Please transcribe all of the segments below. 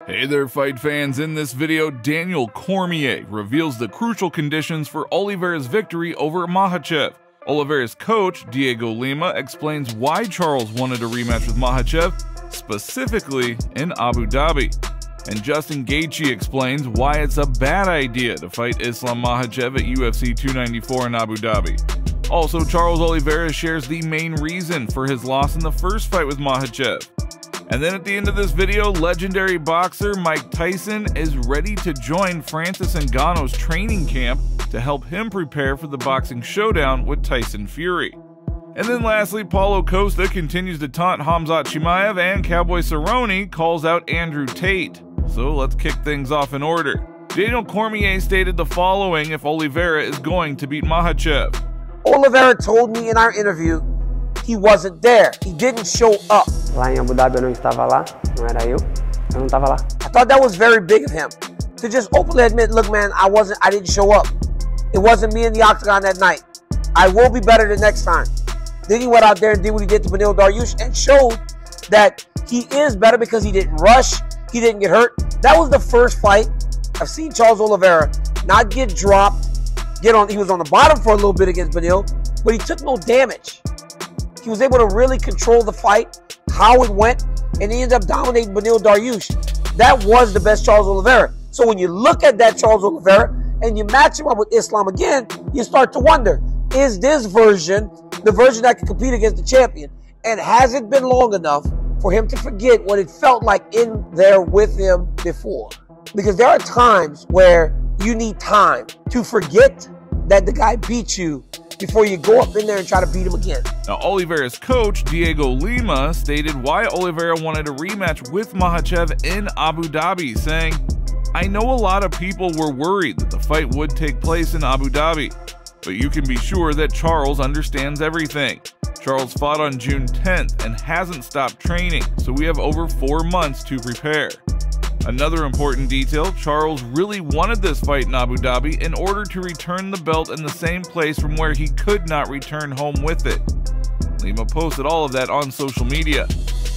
Hey there, fight fans. In this video, Daniel Cormier reveals the crucial conditions for Oliveira's victory over Makhachev. Oliveira's coach, Diego Lima, explains why Charles wanted a rematch with Makhachev, specifically in Abu Dhabi. And Justin Gaethje explains why it's a bad idea to fight Islam Makhachev at UFC 294 in Abu Dhabi. Also, Charles Oliveira shares the main reason for his loss in the first fight with Makhachev. And then at the end of this video, legendary boxer Mike Tyson is ready to join Francis Ngannou's training camp to help him prepare for the boxing showdown with Tyson Fury. And then lastly, Paulo Costa continues to taunt Khamzat Chimaev, and Cowboy Cerrone calls out Andrew Tate. So let's kick things off in order. Daniel Cormier stated the following if Oliveira is going to beat Makhachev. Oliveira told me in our interview he wasn't there. He didn't show up. Lá em Abu Dhabi eu não estava lá, não era eu não estava lá. I thought that was very big of him to just openly admit, look man, I didn't show up. It wasn't me in the octagon that night. I will be better the next time. Then he went out there and did what he did to Dariush and showed that he is better because he didn't rush, he didn't get hurt. That was the first fight I've seen Charles Oliveira not get dropped, he was on the bottom for a little bit against Benil, but he took no damage. He was able to really control the fight, how it went, and he ended up dominating Dariush. That was the best Charles Oliveira. So when you look at that Charles Oliveira and you match him up with Islam again, you start to wonder, is this version the version that can compete against the champion? And has it been long enough for him to forget what it felt like in there with him before? Because there are times where you need time to forget that the guy beat you before you go up in there and try to beat him again. Now, Oliveira's coach, Diego Lima, stated why Oliveira wanted a rematch with Makhachev in Abu Dhabi, saying, "I know a lot of people were worried that the fight would take place in Abu Dhabi, but you can be sure that Charles understands everything. Charles fought on June 10th and hasn't stopped training, so we have over 4 months to prepare." Another important detail, Charles really wanted this fight in Abu Dhabi in order to return the belt in the same place from where he could not return home with it. Lima posted all of that on social media.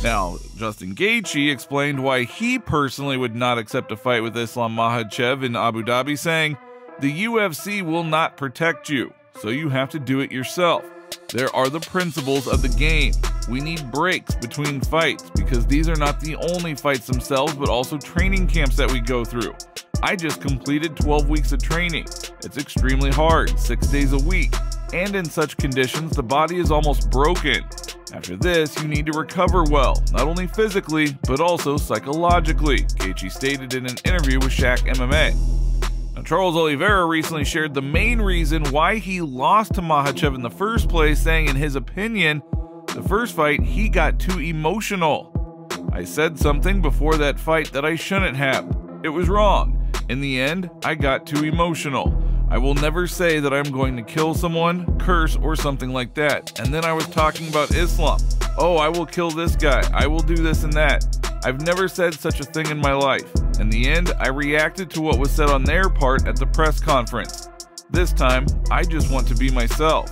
Now, Justin Gaethje explained why he personally would not accept a fight with Islam Makhachev in Abu Dhabi, saying, "The UFC will not protect you, so you have to do it yourself. There are the principles of the game. We need breaks between fights because these are not the only fights themselves, but also training camps that we go through. I just completed 12 weeks of training. It's extremely hard, 6 days a week, and in such conditions, the body is almost broken. After this, you need to recover well, not only physically, but also psychologically," Gaethje stated in an interview with Shaq MMA. Now, Charles Oliveira recently shared the main reason why he lost to Mahachiev in the first place, saying in his opinion, the first fight, he got too emotional. "I said something before that fight that I shouldn't have. It was wrong. In the end, I got too emotional. I will never say that I'm going to kill someone, curse, or something like that. And then I was talking about Islam. Oh, I will kill this guy. I will do this and that. I've never said such a thing in my life. In the end, I reacted to what was said on their part at the press conference. This time, I just want to be myself.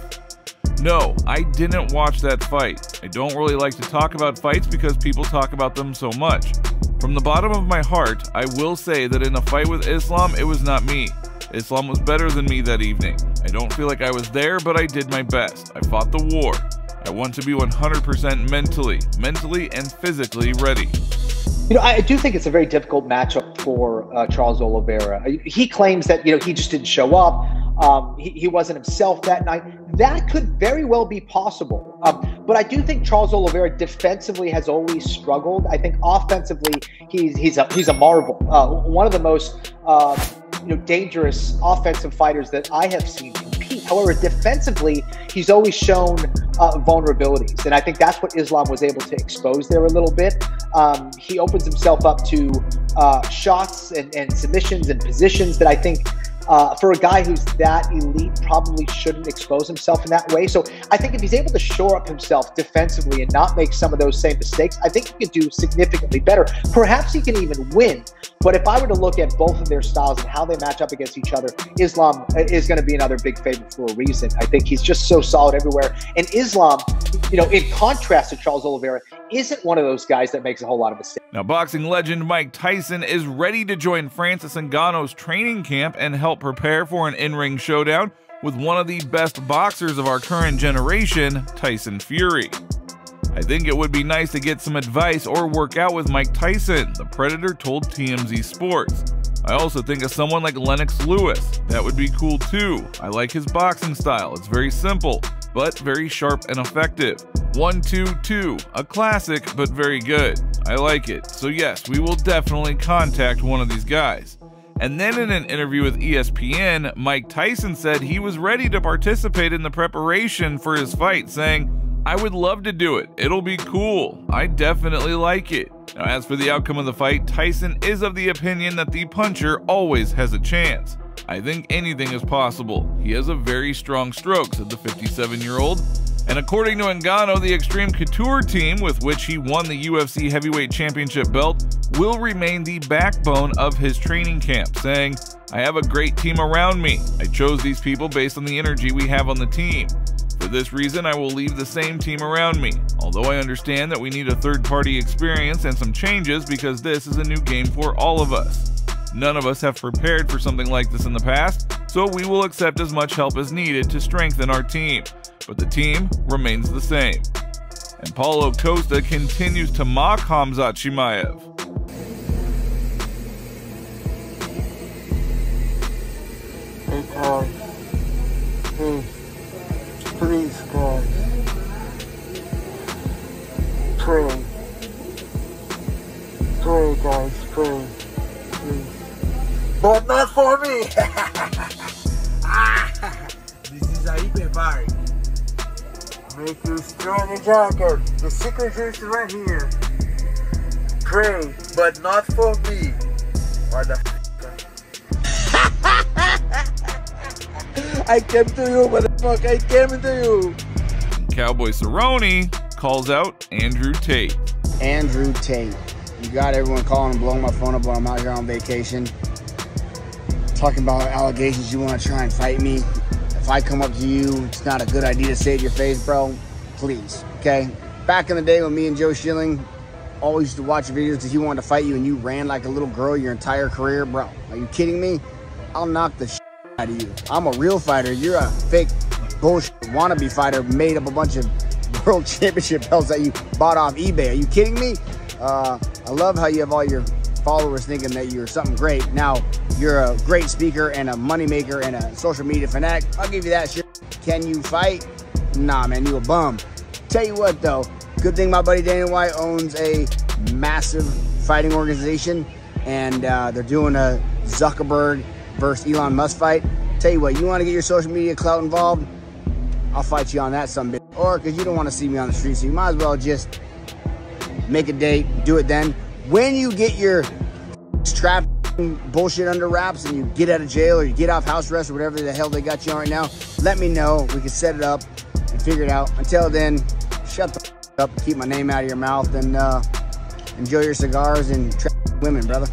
No, I didn't watch that fight. I don't really like to talk about fights because people talk about them so much. From the bottom of my heart, I will say that in a fight with Islam, it was not me. Islam was better than me that evening. I don't feel like I was there, but I did my best. I fought the war. I want to be 100% mentally and physically ready." You know, I do think it's a very difficult matchup for Charles Oliveira. He claims that, he just didn't show up. He wasn't himself that night. That could very well be possible. But I do think Charles Oliveira defensively has always struggled. I think offensively, he's a marvel. One of the most dangerous offensive fighters that I have seen compete. However, defensively, he's always shown vulnerabilities, and I think that's what Islam was able to expose there a little bit. He opens himself up to shots and submissions and positions that I think for a guy who's that elite probably shouldn't expose himself in that way. So I think if he's able to shore up himself defensively and not make some of those same mistakes, I think he could do significantly better. Perhaps he can even win. But if I were to look at both of their styles and how they match up against each other, Islam is going to be another big favorite for a reason. I think he's just so solid everywhere. And Islam, you know, in contrast to Charles Oliveira, isn't one of those guys that makes a whole lot of mistakes. Now, boxing legend Mike Tyson is ready to join Francis Ngannou's training camp and help prepare for an in-ring showdown with one of the best boxers of our current generation, Tyson Fury. I think it would be nice to get some advice or work out with Mike Tyson, the Predator told TMZ Sports. I also think of someone like Lennox Lewis. That would be cool too. I like his boxing style. It's very simple, but very sharp and effective. 1-2-2, a classic, but very good. I like it. So yes, we will definitely contact one of these guys. And then in an interview with ESPN, Mike Tyson said he was ready to participate in the preparation for his fight, saying, "I would love to do it. It'll be cool. I definitely like it." Now, as for the outcome of the fight, Tyson is of the opinion that the puncher always has a chance. "I think anything is possible. He has a very strong stroke," said the 57-year-old. And according to Ngannou, the Extreme Couture team, with which he won the UFC Heavyweight Championship belt, will remain the backbone of his training camp, saying, "I have a great team around me. I chose these people based on the energy we have on the team. For this reason, I will leave the same team around me, although I understand that we need a third-party experience and some changes because this is a new game for all of us. None of us have prepared for something like this in the past, so we will accept as much help as needed to strengthen our team, but the team remains the same." And Paulo Costa continues to mock Khamzat Chimaev. Hey guys, hey, please guys, pray guys, pray, please. But not for me! This is a hyper. Make you strong and jacket. The secret is right here. Pray, but not for me. What the I came to you, motherfucker. I came to you. Cowboy Cerrone calls out Andrew Tate. Andrew Tate. You got everyone calling and blowing my phone up while I'm out here on vacation. Talking about allegations you want to try and fight me. If I come up to you, it's not a good idea to save your face, bro. Please, okay? Back in the day when me and Joe Schilling always used to watch videos because he wanted to fight you and you ran like a little girl your entire career, bro. Are you kidding me? I'll knock the shit out of you. I'm a real fighter. You're a fake bullshit wannabe fighter made up a bunch of world championship belts that you bought off eBay. Are you kidding me? I love how you have all your followers thinking that you're something great. Now, you're a great speaker and a moneymaker and a social media fanatic. I'll give you that shit. Can you fight? Nah, man, you a bum. Tell you what, though. Good thing my buddy Dana White owns a massive fighting organization, and they're doing a Zuckerberg versus Elon Musk fight. Tell you what, you want to get your social media clout involved? I'll fight you on that some bitch. Or because you don't want to see me on the street, so you might as well just make a date, do it then. When you get your trap bullshit under wraps and you get out of jail or you get off house arrest or whatever the hell they got you on right now, let me know. We can set it up and figure it out. Until then, shut the up, keep my name out of your mouth, and enjoy your cigars and trap women, brother.